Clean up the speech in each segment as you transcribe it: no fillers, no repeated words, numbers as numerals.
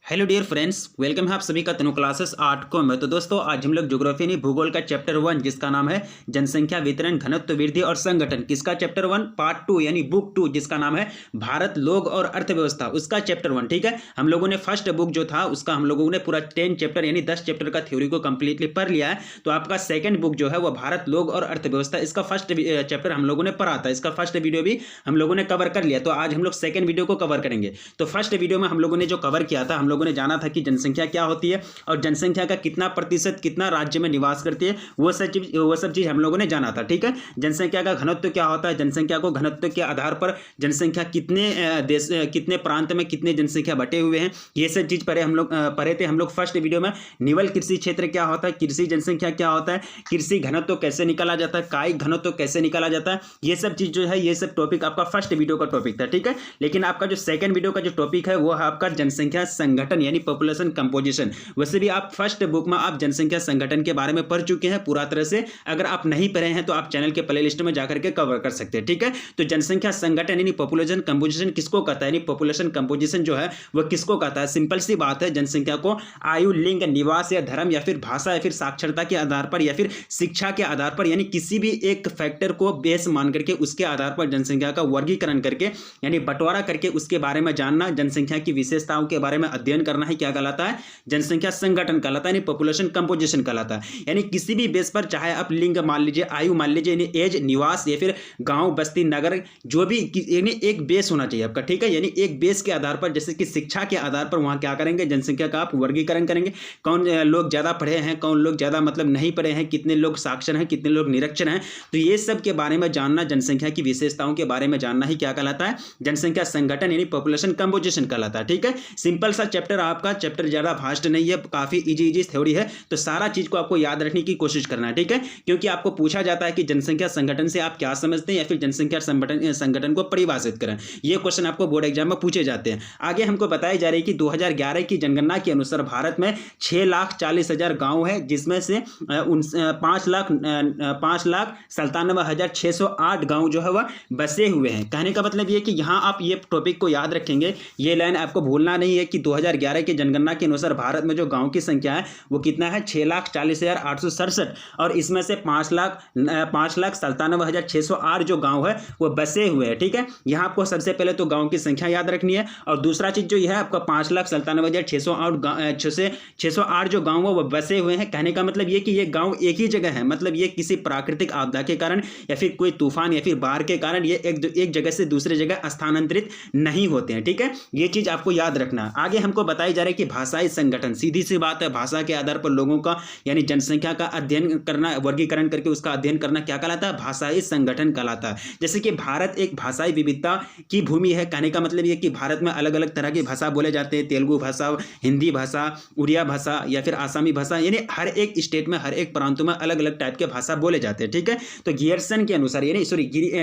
Hello dear friends, welcome है आप सभी का तनु क्लासेस 8 को में। तो दोस्तों आज हम लोग ज्योग्राफी यानी भूगोल का चैप्टर 1 जिसका नाम है जनसंख्या वितरण घनत्व वृद्धि और संगठन, किसका चैप्टर 1 पार्ट 2 यानी बुक 2 जिसका नाम है भारत लोग और अर्थव्यवस्था, उसका चैप्टर 1। ठीक है, हम लोगों ने फर्स्ट बुक जो था उसका हम लोगों ने पूरा 10 चैप्टर यानी 10 चैप्टर का थ्योरी को कंप्लीटली पढ़ लिया है। तो आपका सेकंड बुक जो है वो भारत लोग और अर्थव्यवस्था, इसका फर्स्ट चैप्टर हम लोगों ने पढ़ा था, इसका फर्स्ट वीडियो भी हम लोगों ने कवर कर लिया। तो आज हम लोग सेकंड वीडियो को कवर करेंगे। तो फर्स्ट वीडियो में हम लोगों ने जो कवर किया था, हम लोगों ने जाना था कि जनसंख्या क्या होती है और जनसंख्या का कितना प्रतिशत कितना राज्य में निवास करती है, वो सब चीज हम लोगों ने जाना था। ठीक है, जनसंख्या का घनत्व क्या होता है, जनसंख्या को घनत्व के आधार पर जनसंख्या कितने देश कितने प्रांत में कितने जनसंख्या बटे हुए हैं, ये सब चीज पढ़े थे हम लोग फर्स्ट वीडियो में। निवल कृषि क्षेत्र क्या होता है, कृषि जनसंख्या क्या होता है, कृषि घनत्व कैसे निकाला जाता है, कायिक घनत्व कैसे निकाला जाता है, ये सब चीज जो है ये सब टॉपिक आपका फर्स्ट वीडियो का टॉपिक था। ठीक है, लेकिन आपका जो सेकंड वीडियो का जो टॉपिक है वो है आपका जनसंख्या संगठन यानी पॉपुलेशन कंपोजिशन। वैसे भी आप फर्स्ट बुक में आप जनसंख्या संगठन के बारे में पढ़ चुके हैं पूरा तरह से। अगर आप नहीं पढ़े हैं तो आप चैनल के प्लेलिस्ट में जाकर के कवर कर सकते हैं। ठीक है, तो जनसंख्या संगठन यानी पॉपुलेशन कंपोजिशन किसको कहता है, यानी पॉपुलेशन कंपोजिशन जो है वो किसको कहता है। सिंपल सी बात है, जनसंख्या को आयु, लिंग, निवास या धर्म या फिर भाषा या फिर साक्षरता के आधार पर या फिर शिक्षा के आधार पर यानी किसी भी एक फैक्टर को बेस मान करके उसके आधार पर जनसंख्या का वर्गीकरण करके यानी बंटवारा करके उसके बारे में जानना, जनसंख्या की विशेषताओं के बारे में अध्ययन करना ही क्या कहलाता है, जनसंख्या संगठन कहलाता है, यानी पॉपुलेशन कंपोजिशन कहलाता है। यानी किसी भी बेस पर चाहे आप लिंग मान लीजिए, आयु मान लीजिए, यानी एज, निवास या फिर गांव, बस्ती, नगर, जो भी यानी एक बेस होना चाहिए आपका। ठीक है, यानी एक बेस के आधार पर जैसे कि शिक्षा के आधार पर वहां क्या करेंगे, जनसंख्या का आप वर्गीकरण करेंगे। कौन लोग ज्यादा पढ़े हैं, कौन लोग ज्यादा मतलब नहीं पढ़े हैं, कितने लोग साक्षर हैं, कितने लोग निरक्षर हैं, तो ये सब के बारे में जानना, जनसंख्या की विशेषताओं के बारे में जानना ही क्या कहलाता है, जनसंख्या संगठन यानी पॉपुलेशन कंपोजिशन कहलाता है। ठीक है, सिंपल सा चैप्टर, आपका चैप्टर ज्यादा फास्ट नहीं है, काफी इजी थ्योरी है, तो सारा चीज को आपको याद रखने की कोशिश करना है। ठीक है, क्योंकि आपको पूछा जाता है कि जनसंख्या संगठन से आप क्या समझते हैं या फिर जनसंख्या संगठन को परिभाषित करें, ये क्वेश्चन आपको बोर्ड एग्जाम में पूछे जाते हैं। आगे हमको बताई जा रही है कि 2011 की जनगणना के अनुसार भारत में 6,40,000 गांव है, जिसमें से 5,97,608 गांव जो है वह बसे हुए हैं। कहने का मतलब ये कि यहाँ आप ये टॉपिक को याद रखेंगे, ये लाइन आपको भूलना नहीं है कि 2011 की जनगणना के अनुसार भारत में जो गांव की संख्या है वो कितना है, 6,40,867, और इसमें से 5,97,608 जो गांव है वो बसे हुए हैं। ठीक है, यहाँ आपको सबसे पहले तो गांव की संख्या याद रखनी है, और दूसरा चीज जो यह है आपका 5,97,608 जो गांव है वो बसे हुए हैं। कहने का मतलब ये कि ये गांव एक ही जगह है, मतलब ये किसी प्राकृतिक आपदा के कारण या फिर कोई तूफान या फिर बाढ़ के कारण ये एक जगह से दूसरे जगह स्थानांतरित नहीं होते हैं। ठीक है, ये चीज आपको याद रखना है। आगे हमको बताई जा रही है कि भाषाई संगठन, सीधी सी बात है, भाषा के आधार पर लोगों का यानी जनसंख्या का अध्ययन करना, वर्गीकरण करके उसका अध्ययन करना क्या कहलाता है, भाषाई संगठन कहलाता है। जैसे कि भारत एक भाषाई विविधता की भूमि है। कहने का मतलब ये कि भारत में अलग अलग तरह की भाषा बोले जाते हैं, तेलुगु भाषा, हिंदी भाषा, उड़िया भाषा या फिर आसामी भाषा, यानी हर एक स्टेट में हर एक प्रांतों में अलग अलग टाइप के भाषा बोले जाते हैं। ठीक है, तो गियर्सन के अनुसार यानी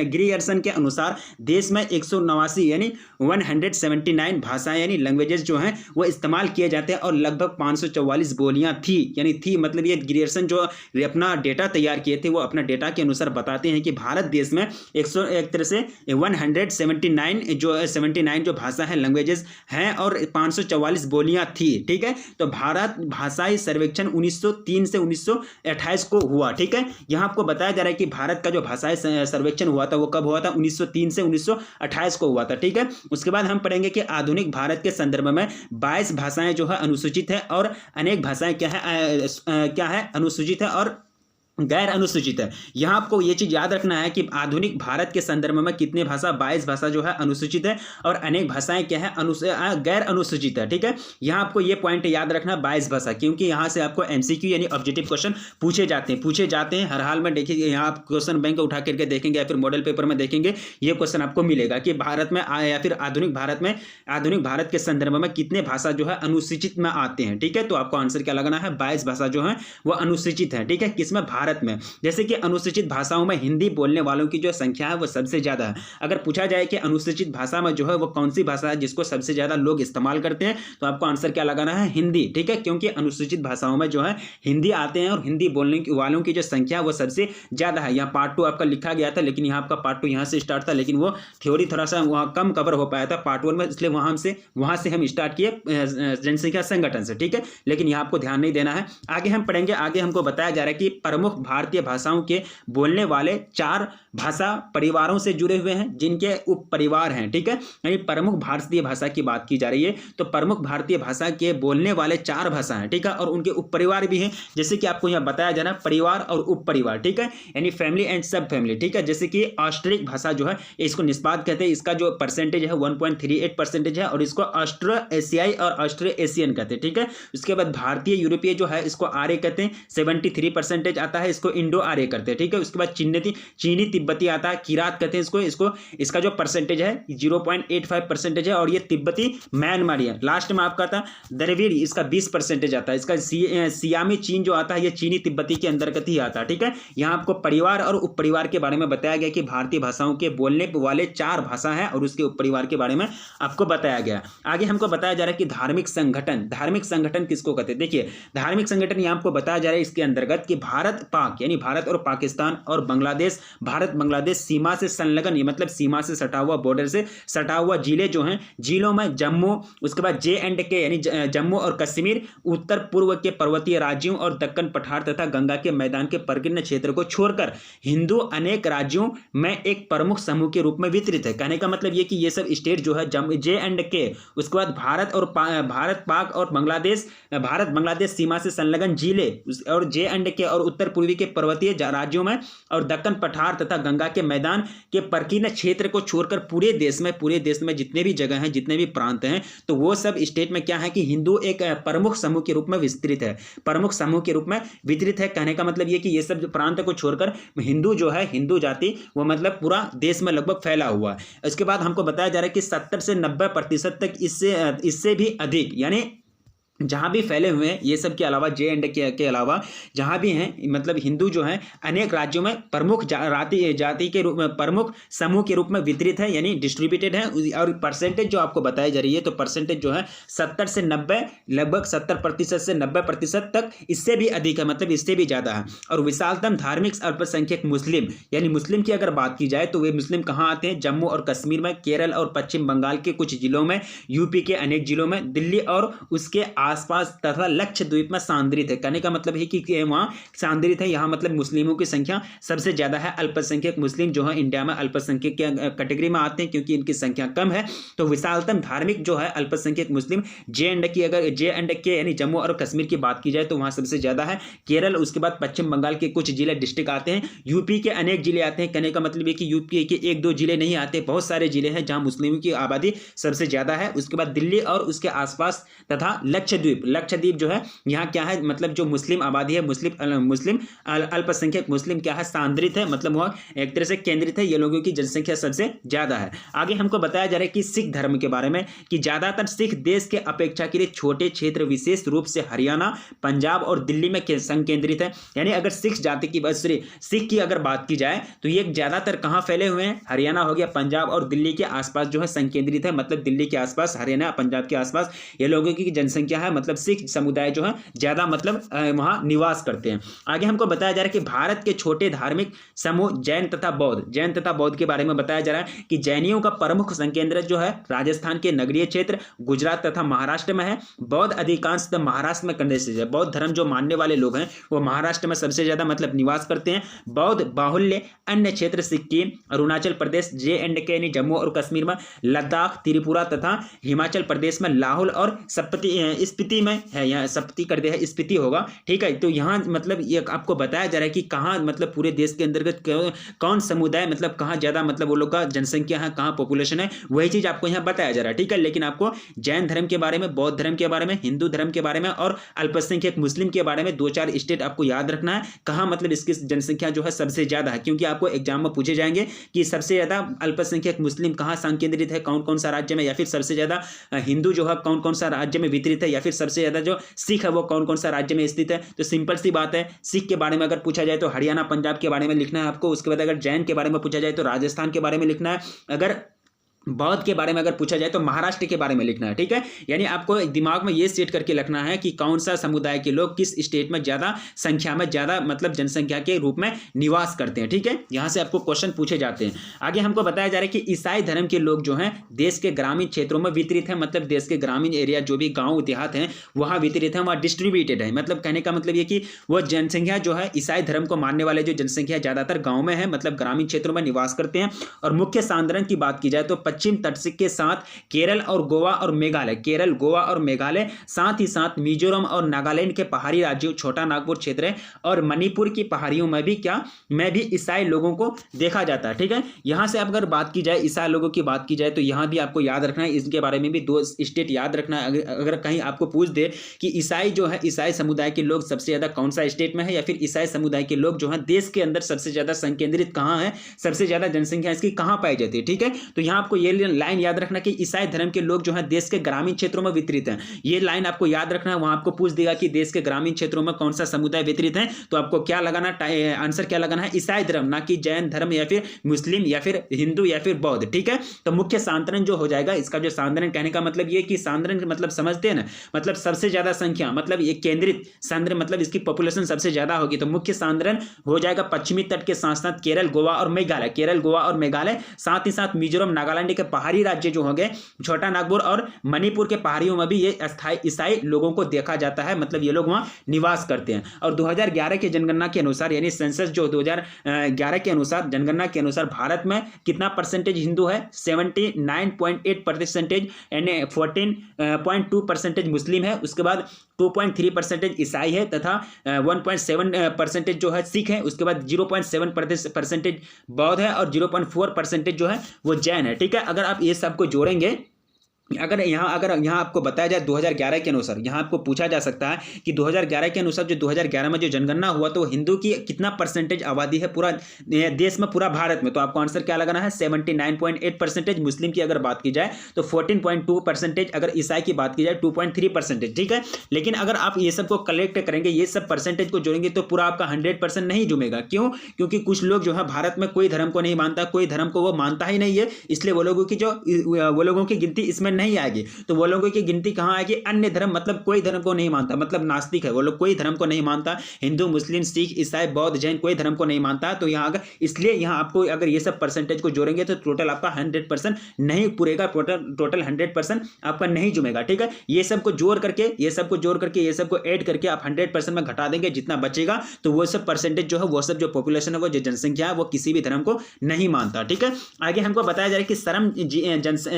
ग्रियर्सन के अनुसार देश में 189 यानी 179 भाषाएं यानी लैंग्वेजेस जो हैं वो इस्तेमाल किए जाते हैं, और लगभग 544 बोलियां थी, यानी थी मतलब ये ग्रियर्सन जो अपना डेटा तैयार किए थे वो अपना डेटा के अनुसार बताते हैं कि भारत देश में 101 तरह से 179 जो भाषा है लैंग्वेजेस हैं और 544 बोलियां थी। ठीक है, तो भारत भाषाई सर्वेक्षण 1903 से 1928 को हुआ। ठीक है, यहाँ आपको बताया जा रहा है कि भारत का जो भाषाई सर्वेक्षण हुआ था वो कब हुआ था, 1903 से 1928 को हुआ था। ठीक है, उसके बाद हम पढ़ेंगे कि आधुनिक भारत के संदर्भ में 22 भाषाएं जो है अनुसूचित है और अनेक भाषाएं क्या है अनुसूचित है और गैर अनुसूचित है। यहाँ आपको ये चीज याद रखना है कि आधुनिक भारत के संदर्भ में कितने भाषा, 22 भाषा जो है अनुसूचित है और अनेक भाषाएं क्या है गैर अनुसूचित है। ठीक है, यहाँ आपको ये पॉइंट याद रखना 22 भाषा, क्योंकि यहाँ से आपको एमसीक्यू यानी ऑब्जेक्टिव क्वेश्चन पूछे जाते हैं हर हाल में। देखिए यहाँ आप क्वेश्चन बैंक उठा करके देखेंगे या फिर मॉडल पेपर में देखेंगे, ये क्वेश्चन आपको मिलेगा कि भारत में या फिर आधुनिक भारत के संदर्भ में कितने भाषा जो है अनुसूचित में आते हैं। ठीक है, तो आपको आंसर क्या लगाना है, 22 भाषा जो है वो अनुसूचित है। ठीक है, किसमें, भारत में। जैसे कि अनुसूचित भाषाओं में हिंदी बोलने वालों की जो संख्या है वो सबसे ज़्यादा है। अगर पूछा जाए कि अनुसूचित भाषा में जो है वो कौन सी भाषा है जिसको सबसे ज़्यादा लोग इस्तेमाल करते हैं, तो आपको आंसर क्या लगाना है? हिंदी। ठीक है, क्योंकि अनुसूचित भाषाओं में जो है हिंदी आते हैं और हिंदी बोलने वालों की जो संख्या वो सबसे ज़्यादा है। यहाँ पार्ट 2 आपका लिखा गया था, लेकिन यहाँ आपका पार्ट 2 यहाँ से स्टार्ट था, लेकिन वो थ्योरी थोड़ा सा वहाँ कम कवर हो पाया था पार्ट 1 में, इसलिए वहाँ से हम स्टार्ट किए जनसंख्या संगठन से। ठीक है, लेकिन यहाँ आपको ध्यान नहीं देना है। आगे हम पढ़ेंगे, आगे हमको बताया जा रहा है कि प्रमुख भारतीय भाषाओं के बोलने वाले 4 भाषा परिवारों से जुड़े हुए हैं जिनके उप परिवार हैं। ठीक है, यानी प्रमुख भारतीय भाषा की बात की जा रही है, तो प्रमुख भारतीय भाषा के बोलने वाले 4 भाषा हैं। ठीक है, और उनके उप परिवार भी हैं, जैसे कि आपको यहाँ बताया जा रहा है परिवार और उप परिवार। ठीक है, यानी फैमिली एंड सब फैमिली। ठीक है, जैसे कि ऑस्ट्रिक भाषा जो है इसको निष्पाद कहते हैं, इसका जो परसेंटेज है 1.38% है, और इसको ऑस्ट्रो एशियाई और ऑस्ट्रो एशियन कहते हैं। ठीक है, उसके बाद भारतीय यूरोपीय जो है इसको आर्य कहते हैं, 73% आता है, इसको इंडो आर्य करते हैं। ठीक है, उसके बाद चीनी तिब्बती आता है, किरात कहते हैं इसको इसका जो परसेंटेज है 0.85% है, और ये तिब्बती म्यांमारी है। लास्ट में आपका था द्रविड़, इसका 20% आता है, इसका सियामी चीन जो आता है ये चीनी तिब्बती के अंतर्गत ही आता है। ठीक है, यहाँ आपको परिवार और उप परिवार के बारे में बताया गया कि भारतीय भाषाओं के बोलने वाले 4 भाषा है और उसके उप परिवार के बारे में आपको बताया गया। आगे हमको बताया जा रहा है कि धार्मिक संगठन किसको कहते हैं। देखिए, धार्मिक संगठन यहाँ आपको बताया जा रहा है इसके अंतर्गत कि भारत पाक यानी भारत और पाकिस्तान और बांग्लादेश, भारत बांग्लादेश सीमा से संलग्न, मतलब सीमा से सटा हुआ, बॉर्डर से सटा हुआ जिले जो हैं, जिलों में जम्मू, उसके बाद J&K यानी जम्मू और कश्मीर, उत्तर पूर्व के पर्वतीय राज्यों और दक्कन पठार तथा गंगा के मैदान के प्रकीर्ण क्षेत्र को छोड़कर हिंदू अनेक राज्यों में एक प्रमुख समूह के रूप में वितरित है। कहने का मतलब ये कि ये सब स्टेट जो है J&K, उसके बाद भारत पाक और बांग्लादेश, भारत बांग्लादेश सीमा से संलग्न जिले और J&K और उत्तर पूर्वी के पर्वतीय राज्यों में और दक्कन पठार तथा गंगा के मैदान के प्रकीर्ण क्षेत्र को छोड़कर पूरे देश में जितने भी जगह हैं, जितने भी प्रांत हैं, तो वो सब स्टेट में क्या है कि हिंदू एक प्रमुख समूह के रूप में विस्तृत है, प्रमुख समूह के रूप में वितरित है। कहने का मतलब ये कि ये सब जो प्रांत को छोड़कर हिंदू जो है, हिंदू जाति वो मतलब पूरा देश में लगभग फैला हुआ है। इसके बाद हमको बताया जा रहा है कि 70 से 90% तक इससे भी अधिक, यानी जहाँ भी फैले हुए हैं ये सब के अलावा J&K के अलावा जहाँ भी हैं, मतलब हिंदू जो हैं अनेक राज्यों में प्रमुख जाति के रूप में, प्रमुख समूह के रूप में वितरित है, यानी डिस्ट्रीब्यूटेड है। और परसेंटेज जो आपको बताई जा रही है, तो परसेंटेज जो है 70 से 90, लगभग 70% से 90% तक, इससे भी अधिक है, मतलब इससे भी ज़्यादा है। और विशालतम धार्मिक अल्पसंख्यक मुस्लिम, यानी मुस्लिम की अगर बात की जाए तो वे मुस्लिम कहाँ आते हैं? जम्मू और कश्मीर में, केरल और पश्चिम बंगाल के कुछ जिलों में, यूपी के अनेक जिलों में, दिल्ली और उसके आसपास तथा लक्षद्वीप में सांद्रित है। कहने का मतलब है कि वहाँ सांद्रित है, यहाँ मतलब मुस्लिमों की संख्या सबसे ज्यादा है। अल्पसंख्यक मुस्लिम जो है इंडिया में अल्पसंख्यक के कैटेगरी में आते हैं क्योंकि इनकी संख्या कम है। तो विशालतम धार्मिक जो है अल्पसंख्यक मुस्लिम J&K यानी जम्मू और कश्मीर की बात की जाए तो वहाँ सबसे ज्यादा है। केरल, उसके बाद पश्चिम बंगाल के कुछ जिले डिस्ट्रिक्ट आते हैं, यूपी के अनेक जिले आते हैं। कहने का मतलब है कि यूपी के 1-2 जिले नहीं आते, बहुत सारे जिले हैं जहाँ मुस्लिमों की आबादी सबसे ज्यादा है। उसके बाद दिल्ली और उसके आसपास तथा लक्षद्वीप जो है यहाँ क्या है, मतलब जो मुस्लिम आबादी है, मुस्लिम अल्पसंख्यक मुस्लिम क्या है, सांद्रित है, मतलब वह एक तरह से केंद्रित है, ये लोगों की जनसंख्या सबसे ज्यादा है। आगे हमको बताया जा रहा है कि सिख धर्म के बारे में कि ज्यादातर सिख देश के अपेक्षा के लिए छोटे क्षेत्र, विशेष रूप से हरियाणा, पंजाब और दिल्ली में संकेंद्रित है। यानी अगर सिख की अगर बात की जाए तो ये ज्यादातर कहाँ फैले हुए हैं? हरियाणा हो गया, पंजाब और दिल्ली के आसपास जो है संकेंद्रित है, मतलब दिल्ली के आसपास, हरियाणा, पंजाब के आसपास ये लोगों की जनसंख्या है, मतलब सिख समुदाय जो है ज्यादा मतलब वहां निवास करते हैं। आगे हमको बताया जा रहा है कि भारत के छोटे धार्मिक समूह जैन तथा बौद्ध के बारे में बताया जा रहा है कि जैनियों का प्रमुख संकेंद्र जो है राजस्थान के नगरीय क्षेत्र, गुजरात तथा महाराष्ट्र में है। बौद्ध अधिकांशतः महाराष्ट्र में केंद्रित है, बौद्ध धर्म जो मानने वाले लोग हैं वो महाराष्ट्र में सबसे ज्यादा मतलब निवास करते हैं। बौद्ध बाहुल्य अन्य क्षेत्र सिक्किम, अरुणाचल प्रदेश, J&K यानी जम्मू और कश्मीर में, लद्दाख, त्रिपुरा तथा हिमाचल प्रदेश में, लाहौल और स्पीति में है, यहाँ स्पीति कर दिया है, स्पीति होगा, ठीक है। तो यहाँ मतलब ये आपको बताया जा रहा है कि कहाँ मतलब पूरे देश के अंतर्गत कौन समुदाय मतलब कहाँ ज्यादा मतलब वो लोग का जनसंख्या है, कहाँ पॉपुलेशन है, वही चीज आपको यहाँ बताया जा रहा है, ठीक है। लेकिन आपको जैन धर्म के बारे में, बौद्ध धर्म के बारे में, हिंदू धर्म के बारे में और अल्पसंख्यक मुस्लिम के बारे में 2-4 स्टेट आपको याद रखना है, कहाँ मतलब इसकी जनसंख्या जो है सबसे ज्यादा है, क्योंकि आपको एग्जाम में पूछे जाएंगे कि सबसे ज्यादा अल्पसंख्यक मुस्लिम कहाँ संकेंद्रित है, कौन कौन सा राज्य में, या फिर सबसे ज्यादा हिंदू जो है कौन कौन सा राज्य में वितरित है, या फिर सबसे ज़्यादा जो सिख है वो कौन कौन सा राज्य में स्थित है। तो सिंपल सी बात है, सिख के बारे में अगर पूछा जाए तो हरियाणा पंजाब के बारे में लिखना है आपको। उसके बाद अगर जैन के बारे में पूछा जाए तो राजस्थान के बारे में लिखना है। अगर बौद्ध के बारे में अगर पूछा जाए तो महाराष्ट्र के बारे में लिखना है। ठीक है, यानी आपको दिमाग में ये सेट करके रखना है कि कौन सा समुदाय के लोग किस स्टेट में ज्यादा संख्या में, ज्यादा मतलब जनसंख्या के रूप में निवास करते हैं। ठीक है, यहां से आपको क्वेश्चन पूछे जाते हैं। आगे हमको बताया जा रहा है कि ईसाई धर्म के लोग जो हैं देश के ग्रामीण क्षेत्रों में वितरित है, मतलब देश के ग्रामीण एरिया जो भी गाँव देहात हैं वहां वितरित है, वहां डिस्ट्रीब्यूटेड है। मतलब कहने का मतलब ये कि वो जनसंख्या जो है ईसाई धर्म को मानने वाले जो जनसंख्या ज्यादातर गाँव में है, मतलब ग्रामीण क्षेत्रों में निवास करते हैं। और मुख्य सांद्रण की बात की जाए तो पश्चिम तट के साथ केरल और गोवा और मेघालय, केरल, गोवा और मेघालय, साथ ही साथ मिजोरम और नागालैंड के पहाड़ी राज्यों, छोटा नागपुर क्षेत्र और मणिपुर की पहाड़ियों में भी ईसाई लोगों को देखा जाता है। ठीक है, यहां से अगर बात की जाए ईसाई लोगों की बात की जाए तो यहां भी आपको याद रखना है, इसके बारे में भी 2 स्टेट याद रखना है। अगर कहीं आपको पूछ दे कि ईसाई जो है, ईसाई समुदाय के लोग सबसे ज्यादा कौन सा स्टेट में है, या फिर ईसाई समुदाय के लोग जो है देश के अंदर सबसे ज्यादा संकेंद्रित कहां है, सबसे ज्यादा जनसंख्या इसकी कहां पाई जाती है। ठीक है, तो यहां आपको ये लाइन याद रखना कि ईसाई धर्म के लोग जो है देश के ग्रामीण क्षेत्रों में वितरित हैं। ये लाइन आपको याद रखना है। वहां आपको पूछ देगा कि देश के ग्रामीण क्षेत्रों में कौन सा समुदाय वितरित है, तो आपको क्या लगाना, आंसर क्या लगाना है, ईसाई धर्म, ना कि जैन धर्म या फिर मुस्लिम या फिर हिंदू या फिर बौद्ध। ठीक है, तो मुख्य सांद्रण जो हो जाएगा, इसका जो सांद्रण कहने का मतलब ये कि सांद्रण मतलब समझते हैं ना, मतलब सबसे ज्यादा संख्या, मतलब ये केंद्रित सांद्रण, मतलब इसकी पॉपुलेशन सबसे ज्यादा होगी। तो मुख्य सांद्रण हो जाएगा पश्चिमी तट के साथ साथ केरल, गोवा और मेघालय, केरल, गोवा और मेघालय, साथ ही साथ मिजोरम, नागालैंड के पहाड़ी राज्य जो होंगे, छोटा नागपुर और मणिपुर के पहाड़ियों में भी ये अस्थायी ईसाई लोगों को देखा जाता है, मतलब ये लोग वहां निवास करते हैं। और 2011 के जनगणना के अनुसार, यानी सेंसस जो 2011 के अनुसार, जनगणना के अनुसार भारत में कितना परसेंटेज हिंदू है, 79.8% यानी 14.2% मुस्लिम है। उसके बाद 2.3% ईसाई है तथा 1.7% जो है सिख है। उसके बाद 0.7% बौद्ध है और 0.4% जो है वो जैन है। ठीक है, अगर आप ये सबको जोड़ेंगे, अगर यहाँ आपको बताया जाए 2011 के अनुसार, यहाँ आपको पूछा जा सकता है कि 2011 के अनुसार जो 2011 में जो जनगणना हुआ तो हिंदू की कितना परसेंटेज आबादी है पूरा देश में, पूरा भारत में, तो आपको आंसर क्या लगाना है, 79.8%। मुस्लिम की अगर बात की जाए तो 14.2%, अगर ईसाई की बात की जाए 2.3%। ठीक है, लेकिन अगर आप ये सब को कलेक्ट करेंगे, ये सब परसेंटेज को जोड़ेंगे तो पूरा आपका 100% नहीं जुमेगा। क्यों? क्योंकि कुछ लोग जो है भारत में कोई धर्म को नहीं मानता, कोई धर्म को वो मानता ही नहीं है, इसलिए वो लोगों की गिनती इसमें नहीं आएगी। तो वो लोगों की गिनती कहां आएगी, अन्य धर्म, मतलब कोई धर्म को नहीं मानता, मतलब नास्तिक है वो लोग, कोई धर्म को नहीं मानता, हिंदू, मुस्लिम, सिख, ईसाई, बौद्ध, जैन कोई धर्म को नहीं मानता। तो यहाँ अगर, इसलिए यहाँ आपको अगर ये सब परसेंटेज को जोड़ेंगे तो टोटल आपका 100% नहीं पूरेगा, टोटल 100% आपका नहीं जुमेगा। ठीक है, ये सब को जोड़ करके, ये सब को ऐड करके आप 100% में घटा देंगे, जितना बचेगा तो वो सब परसेंटेज जो है, वो सब जो पॉपुलेशन है, वो जो जनसंख्या है, वो किसी भी धर्म को नहीं मानता। ठीक है, आगे हमको बताया जा रहा है कि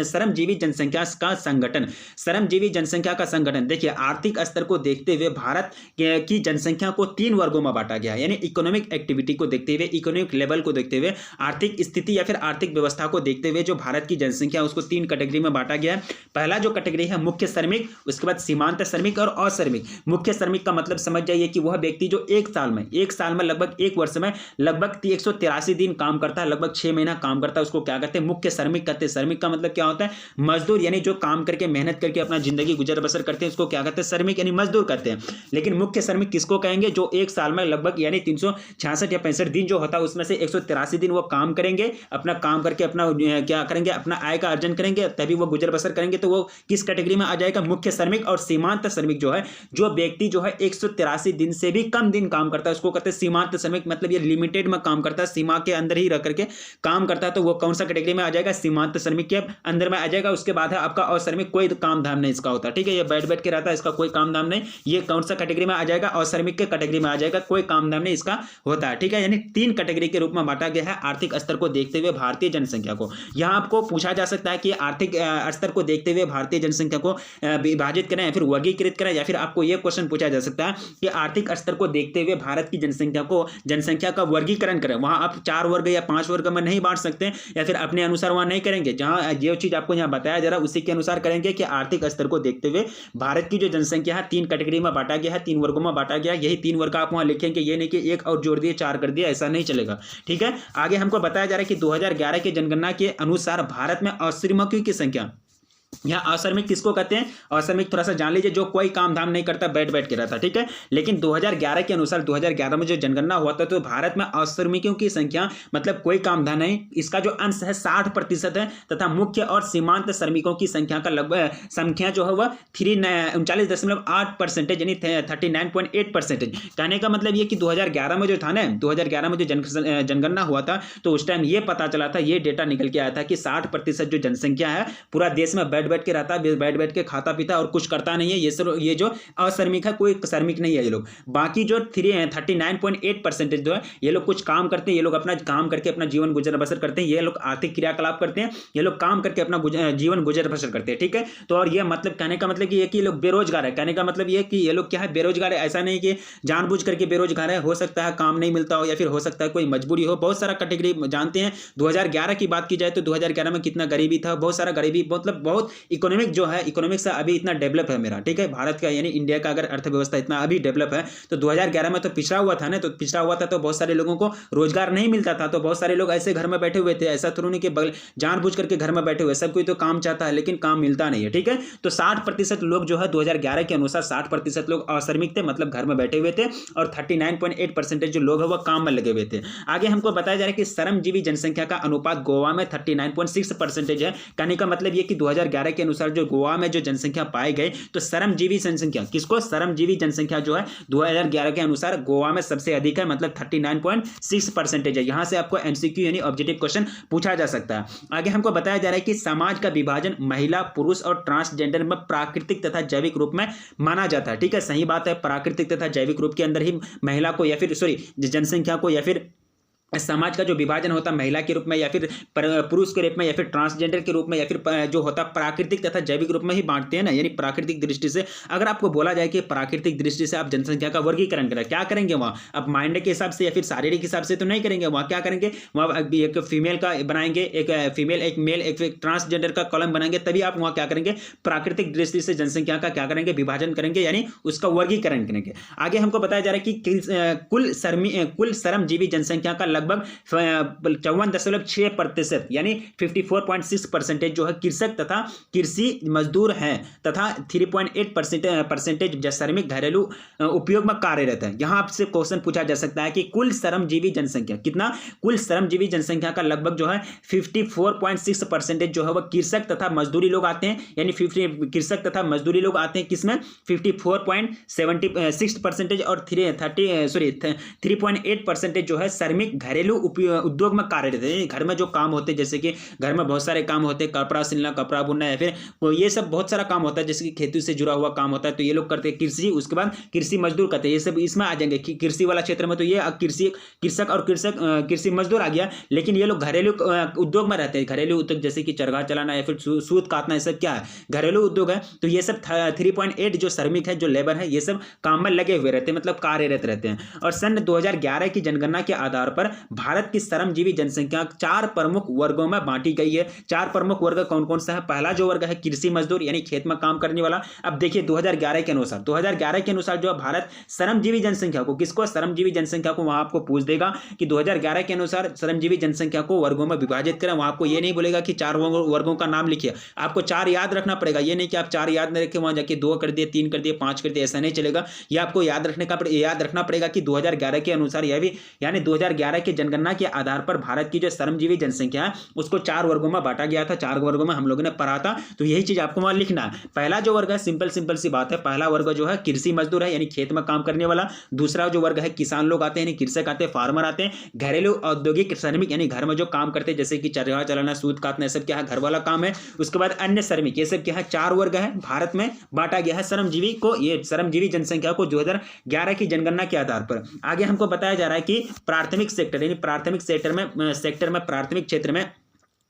श्रमजीवी जनसंख्या का संगठन, श्रमजीवी जनसंख्या का संगठन, देखिए आर्थिक स्तर को देखते हुए भारत की जनसंख्या को 3 वर्गों में बांटा गया है। यानी इकोनॉमिक एक्टिविटी को देखते हुए, इकोनॉमिक लेवल को देखते हुए, आर्थिक स्थिति या फिर आर्थिक व्यवस्था को देखते हुए जो भारत की जनसंख्या उसको 3 कैटेगरी में बांटा गया है। पहला जो कैटेगरी है मुख्य श्रमिक, उसके बाद सीमांत श्रमिक और अश्रमिक। मुख्य श्रमिक का मतलब समझ जाइए कि वह व्यक्ति जो एक साल में लगभग 1 वर्ष में लगभग 183 दिन काम करता है, लगभग 6 महीना काम करता है, उसको क्या कहते हैं, मुख्य श्रमिक कहते हैं। श्रमिक का मतलब क्या होता है, मजदूर, यानी जो काम करके मेहनत करके अपना जिंदगी गुजर बसर करते हैं, उसको क्या कहते हैं, श्रमिक यानी मजदूर कहते हैं। लेकिन मुख्य श्रमिक किसको कहेंगे, जो एक साल में लगभग यानी 366 या 65 दिन जो होता है उसमें से 183 दिन वो काम करेंगे, अपना काम करके अपना क्या करेंगे, अपना आय का अर्जन करेंगे, तभी वो गुजर बसर करेंगे। तो वो किस कैटेगरी में आ जाएगा, मुख्य श्रमिक। और सीमांत श्रमिक जो है, जो व्यक्ति जो है 183 दिन से भी कम दिन काम करता है, उसको कहते हैं सीमांत श्रमिक। मतलब ये लिमिटेड में काम करता है, सीमा के अंदर ही रह करके काम करता है, तो वो कौन सा कैटेगरी में आ जाएगा, सीमांत श्रमिक के अंदर में आ जाएगा। उसके बाद है आपका अश्रमिक, कोई काम धाम नहीं इसका होता। ठीक है, ये बैठ के रहता है, इसका कोई काम धाम नहीं, ये कौन सा कैटेगरी में आ जाएगा, अश्रमिक के कैटेगरी में आ जाएगा, कोई काम धाम नहीं इसका होता है। ठीक है, यानी 3 कैटेगरी के रूप में बांटा गया है आर्थिक स्तर को देखते हुए भारतीय जनसंख्या को। यहां आपको पूछा जा सकता है कि आर्थिक स्तर को देखते हुए भारतीय जनसंख्या को विभाजित करें या फिर वर्गीकृत करें, या फिर आपको यह क्वेश्चन पूछा जा सकता है कि आर्थिक स्तर को देखते हुए भारत की जनसंख्या का वर्गीकरण करें। वहां आप 4 वर्ग या 5 वर्ग में नहीं बांट सकते, या फिर अपने अनुसार वहां नहीं करेंगे। जहां जो चीज आपको यहां बताया जा रहा है उसी के अनुसार करेंगे कि आर्थिक स्तर को देखते हुए भारत की जो जनसंख्या है 3 कैटेगरी में बांटा गया है, 3 वर्गों में बांटा गया। यही 3 वर्ग आप वहां लिखेंगे, ये नहीं कि एक और जोड़ दिए 4 कर दिया, ऐसा नहीं चलेगा। ठीक है, आगे हमको बताया जा रहा है कि 2011 की जनगणना के अनुसार भारत में अश्रमिकों की संख्या, यहाँ अश्रमिक किसको कहते हैं? अश्रमिक थोड़ा सा जान लीजिए, जो कोई काम धाम नहीं करता, बैठ बैठ के रहता, ठीक है। लेकिन 2011 के अनुसार 2011 में जो जनगणना हुआ था तो भारत में अश्रमिकों की संख्या मतलब कोई काम धाम नहीं, इसका जो अंश है 60% है तथा मुख्य और सीमांत श्रमिकों की संख्या का लगभग संख्या जो है वह 39.8% यानी 39.8%। कहने का मतलब ये कि 2011 में जो था ना, 2011 में जो जनगणना हुआ था तो उस टाइम ये पता चला था, ये डेटा निकल के आया था कि 60% जो जनसंख्या है पूरा देश में बैठ बैठ के रहता है, बैठ बैठ के खाता पीता और कुछ करता नहीं है। ये जो अश्रमिक है, कोई श्रमिक नहीं है ये लोग। बाकी जो 39.8% जो है ये लोग कुछ काम करते हैं, ये लोग अपना काम करके अपना जीवन गुजर बसर करते हैं, ये लोग आर्थिक क्रियाकलाप करते हैं, ये लोग काम करके अपना जीवन गुजर बसर करते हैं, ठीक है। तो और ये मतलब कहने का मतलब कि ये कि ये लोग बेरोजगार है, कहने का मतलब ये कि ये लोग क्या है, बेरोजगार है। ऐसा नहीं कि जानबूझ करके बेरोजगार है, हो सकता है काम नहीं मिलता हो या फिर हो सकता है कोई मजबूरी हो, बहुत सारा कैटेगरी जानते हैं। 2011 की बात की जाए तो 2011 में कितना गरीबी था, बहुत सारा गरीबी, मतलब बहुत इकोनॉमिक जो है, इकोनॉमिक से अभी इतना डेवलप है मेरा, ठीक है, भारत का यानी इंडिया का अगर अर्थव्यवस्था इतना अभी डेवलप है तो 2011 में तो पिछड़ा हुआ था ना, तो पिछड़ा हुआ था तो बहुत सारे लोगों को रोजगार नहीं मिलता था, तो बहुत सारे लोग ऐसे घर में बैठे हुए थे, ऐसा थोड़ा नहीं कि जानबूझ करके घर में बैठे हुए, सब कोई तो काम चाहता है लेकिन काम मिलता नहीं है, ठीक है। तो 60% लोग जो है 2011 के अनुसार 60% लोग अश्रमिक थे, मतलब घर में बैठे हुए थे, और 39.8% जो लोग हैं वह काम में लगे हुए थे। आगे हमको बताया जा रहा है कि श्रमजीवी जनसंख्या का अनुपात गोवा में 39.6% है। कहने का मतलब ये कि 2011 के अनुसार जो गोवा में जो जनसंख्या पाई गई तो श्रमजीवी जनसंख्या, किसको, श्रमजीवी जनसंख्या जो है 2011 के अनुसार गोवा में सबसे अधिक है, मतलब 39.6% है। यहां से आपको एमसीक्यू यानी ऑब्जेक्टिव क्वेश्चन पूछा जा सकता है। आगे हमको बताया जा रहा है कि समाज का विभाजन महिला, पुरुष और ट्रांसजेंडर में प्राकृतिक तथा जैविक रूप में माना जाता है, ठीक है, सही बात है। प्राकृतिक तथा जैविक रूप के अंदर ही महिला को या फिर जनसंख्या को या फिर समाज का जो विभाजन होता है महिला के रूप में या फिर पुरुष के रूप में या फिर ट्रांसजेंडर के रूप में या फिर जो होता है प्राकृतिक तथा जैविक रूप में ही बांटते हैं ना, यानी प्राकृतिक दृष्टि से। अगर आपको बोला जाए कि प्राकृतिक दृष्टि से आप जनसंख्या का वर्गीकरण करें, क्या करेंगे वहाँ? आप माइंड के हिसाब से या फिर शारीरिक हिसाब से तो नहीं करेंगे, वहाँ क्या करेंगे, वहाँ एक फीमेल का बनाएंगे, एक फीमेल, एक मेल, एक ट्रांसजेंडर का कॉलम बनाएंगे, तभी आप वहाँ क्या करेंगे, प्राकृतिक दृष्टि से जनसंख्या का क्या करेंगे, विभाजन करेंगे, यानी उसका वर्गीकरण करेंगे। आगे हमको बताया जा रहा है कि कुल श्रमजीवी जनसंख्या का लगभग 54.6% यानी 54.6% जो है कृषक तथा कृषि मजदूर हैं तथा 3.8% श्रमिक घरेलू उपयोग में कार्यरत है। यहां आपसे क्वेश्चन पूछा जा सकता है कि कुल श्रमजीवी जनसंख्या कितना, कुल श्रमजीवी जनसंख्या का लगभग जो है 54.6% जो है वह कृषक तथा मजदूरी लोग आते हैं, यानी 50 कृषक तथा मजदूरी लोग आते हैं, किसमें 54.6% और 3.8% जो है श्रमिक घरेलू उद्योग में कार्यरत है। घर में जो काम होते हैं, जैसे कि घर में बहुत सारे काम होते हैं, कपड़ा सिलना, कपड़ा बुनना या फिर ये सब बहुत सारा काम होता है, जैसे कि खेती से जुड़ा हुआ काम होता है, तो ये लोग करते हैं कृषि। उसके बाद कृषि मजदूर करते हैं, ये सब इसमें आ जाएंगे कृषि वाला क्षेत्र में, तो ये कृषक और कृषि मजदूर आ गया। लेकिन ये लोग घरेलू उद्योग में रहते हैं, घरेलू उद्योग जैसे कि चरखा चलाना या फिर सूत काटना, ये सब क्या है, घरेलू उद्योग है। तो ये सब 3.8 जो श्रमिक है, जो लेबर है, ये सब काम में लगे हुए रहते हैं, मतलब कार्यरत रहते हैं। और सन 2011 की जनगणना के आधार पर भारत की श्रमजीवी जनसंख्या 4 प्रमुख वर्गों में बांटी गई है। 4 प्रमुख वर्ग कौन कौन सा है? पहला जो वर्ग है कृषि मजदूर, यानी खेत में काम करने वाला। अब देखिए 2011 के अनुसार जो भारत श्रमजीवी जनसंख्या को, किसको, श्रमजीवी जनसंख्या को, वहां आपको पूछ देगा कि 2011 के अनुसार श्रमजीवी जनसंख्या को वर्गों में विभाजित करें। वहां आपको ये नहीं बोलेगा कि 4 वर्गों का नाम लिखिए, आपको 4 याद रखना पड़ेगा। ये नहीं कि आप 4 याद नहीं रखे वहां जाके 2 कर दिए, 3 कर दिए, 5 कर दिए, ऐसा नहीं चलेगा। ये आपको याद रखना पड़ेगा कि 2011 के अनुसार, यह भी यानी 2011 की जनगणना के आधार पर भारत की जो श्रमजीवी जनसंख्या है उसको 4 वर्गों में बांटा गया था। 4 वर्गों में हम लोगों ने पढ़ा था, तो यही चीज आपको वहां लिखना है। पहला जो वर्ग है, सिंपल सी बात है, पहला वर्ग जो है कृषि मजदूर है, यानी खेत में काम करने वाला। दूसरा जो वर्ग है किसान लोग आते हैं, यानी कृषक आते हैं, फार्मर आते हैं। घरेलू औद्योगिक श्रमिक, यानी घर में जो काम करते हैं, जैसे कि चरखा चलाना, सूत काटना, सब क्या है, घर वाला काम है। उसके बाद अन्य श्रमिक, ये सब क्या है, 4 वर्ग है, भारत में बांटा गया है श्रमजीवी को, ये श्रमजीवी जनसंख्या को 2011 की जनगणना के आधार पर। आगे हमको बताया जा रहा है कि प्राथमिक सेक्टर, यानी प्राथमिक सेक्टर में प्राथमिक क्षेत्र में,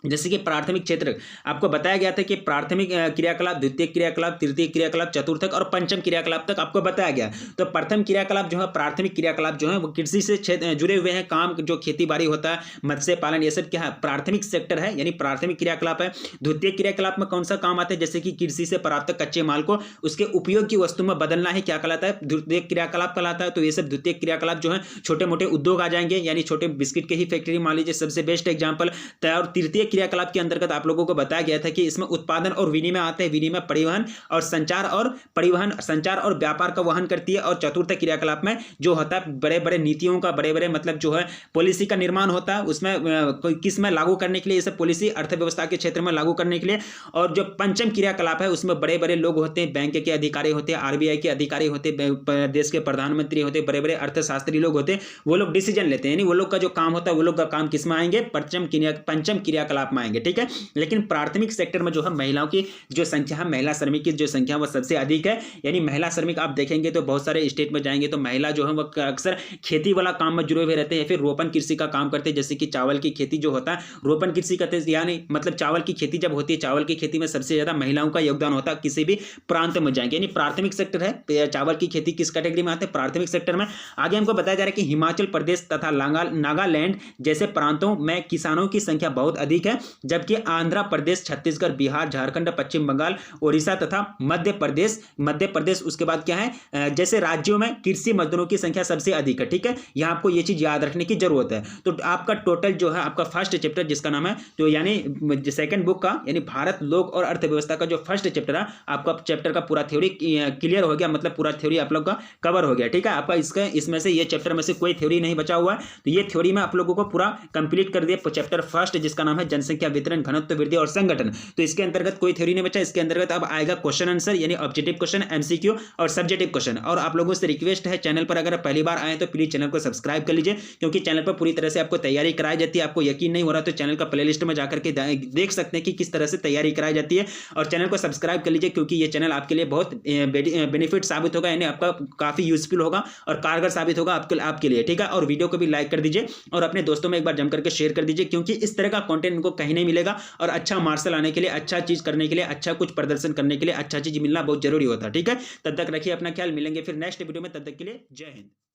जैसे कि प्राथमिक क्षेत्र आपको बताया गया था कि प्राथमिक क्रियाकलाप, द्वितीय क्रियाकलाप, तृतीय क्रियाकलाप, चतुर्थक और पंचम क्रियाकलाप तक आपको बताया गया। तो प्रथम क्रियाकलाप जो है, प्राथमिक क्रियाकलाप जो है वो कृषि से जुड़े हुए हैं काम, जो खेती बाड़ी होता है, मत्स्य पालन, ये सब क्या है, प्राथमिक सेक्टर है, यानी प्राथमिक क्रियाकलाप है। द्वितीय क्रियाकलाप में कौन सा काम आता है, जैसे कि कृषि से प्राप्त कच्चे माल को उसके उपयोग की वस्तु में बदलना है, क्या कहलाता है, द्वितीय क्रियाकलाप कहलाता है। तो ये सब द्वितीय क्रियाकलाप जो है छोटे मोटे उद्योग आ जाएंगे, यानी छोटे बिस्किट के ही फैक्ट्री मान लीजिए, सबसे बेस्ट एग्जाम्पल। और तृतीय क्रियाकलाप के अंतर्गत आप लोगों को बताया गया था कि इसमें उत्पादन और विनिमय आते हैं, विनिमय परिवहन और संचार और व्यापार का वहन करती है। और चतुर्थ क्रियाकलाप में जो होता है बड़े बड़े नीतियों का, बड़े बड़े मतलब जो है पॉलिसी का निर्माण होता है, उसमें कोई किस में लागू करने के लिए, इसे पॉलिसी अर्थव्यवस्था के क्षेत्र में लागू करने के लिए। और जो पंचम क्रियाकलाप है उसमें बड़े बड़े लोग होते हैं, बैंक के अधिकारी होते हैं, आरबीआई के अधिकारी होते हैं, देश के प्रधानमंत्री होते हैं, बड़े बड़े अर्थशास्त्री लोग होते हैं, वो लोग डिसीजन लेते हैं, यानी वो लोग का जो काम होता है वो लोग का काम किस में आएंगे, पंचम क्रियाकलाप में आएंगे। ठीक है, लेकिन प्राथमिक सेक्टर में जो है महिलाओं की जो संख्या है, महिला श्रमिक की जो संख्या वो सबसे अधिक है। यानी महिला श्रमिक आप देखेंगे तो बहुत सारे स्टेट में जाएंगे तो महिला जो है वो अक्सर खेती वाला काम में जुड़े हुए रहते हैं या फिर रोपण कृषि का काम करते हैं। जैसे कि चावल की खेती जो होता है रोपण कृषि करते हैं, यानी मतलब चावल की खेती जब होती है, चावल की खेती में सबसे ज्यादा महिलाओं का योगदान होता है किसी भी प्रांत में जाएंगे। यानी प्राथमिक सेक्टर है, चावल की खेती किस कैटेगरी में आते हैं, प्राथमिक सेक्टर में। आगे हमको बताया जा रहा है कि हिमाचल प्रदेश तथा नागालैंड जैसे प्रांतों में किसानों की संख्या बहुत अधिक है, जबकि आंध्र प्रदेश, छत्तीसगढ़, बिहार, झारखंड, पश्चिम बंगाल, ओडिशा तथा मध्य प्रदेश उसके बाद क्या है, जैसे राज्यों में कृषि मजदूरों की संख्या सबसे अधिक है। ठीक है, यहां आपको ये चीज याद रखने की जरूरत है। तो आपका टोटल जो है आपका फर्स्ट चैप्टर जिसका नाम है, तो यानी सेकंड बुक का यानी भारत, लोक और अर्थव्यवस्था का जो फर्स्ट चैप्टर है, आपका चैप्टर का पूरा थ्योरी क्लियर हो गया, मतलब पूरा थ्योरी आप लोग का कवर हो गया। ठीक है, आपका इसमें से ये चैप्टर में से कोई थ्योरी नहीं बचा हुआ है, तो ये थ्योरी में आप लोगों को पूरा कंप्लीट कर दिया चैप्टर फर्स्ट जिसका नाम है जनसंख्या वितरण, घनत्व वृद्धि और संगठन। तो इसके अंतर्गत कोई थ्योरी नहीं बचा, इसके अंतर्गत अब आएगा क्वेश्चन आंसर यानी ऑब्जेक्टिव क्वेश्चन, एमसीक्यू और सब्जेक्टिव क्वेश्चन। और आप लोगों से रिक्वेस्ट है, चैनल पर अगर पहली बार आए तो प्लीज चैनल को सब्सक्राइब कर लीजिए, क्योंकि चैनल पर पूरी तरह से आपको तैयारी कराई जाती है। आपको यकीन नहीं हो रहा तो चैनल का प्लेलिस्ट में जाकर के देख सकते हैं कि किस तरह से तैयारी कराई जाती है। और चैनल को सब्सक्राइब कर लीजिए, क्योंकि ये चैनल आपके लिए बहुत बेनिफिट साबित होगा, यानी आपका काफी यूजफुल होगा और कारगर साबित होगा आपके लिए। ठीक है, और वीडियो को भी लाइक कर दीजिए और अपने दोस्तों में एक बार जम करके शेयर कर दीजिए, क्योंकि इस तरह का कंटेंट इनको कहीं नहीं मिलेगा। और अच्छा मार्शल आने के लिए, अच्छा चीज करने के लिए, अच्छा कुछ प्रदर्शन करने के लिए अच्छा चीज मिलना बहुत जरूरी होता है। ठीक है, तब तक रखिए अपना ख्याल, मिलेंगे फिर नेक्स्ट वीडियो में, तब तक के लिए जय हिंद।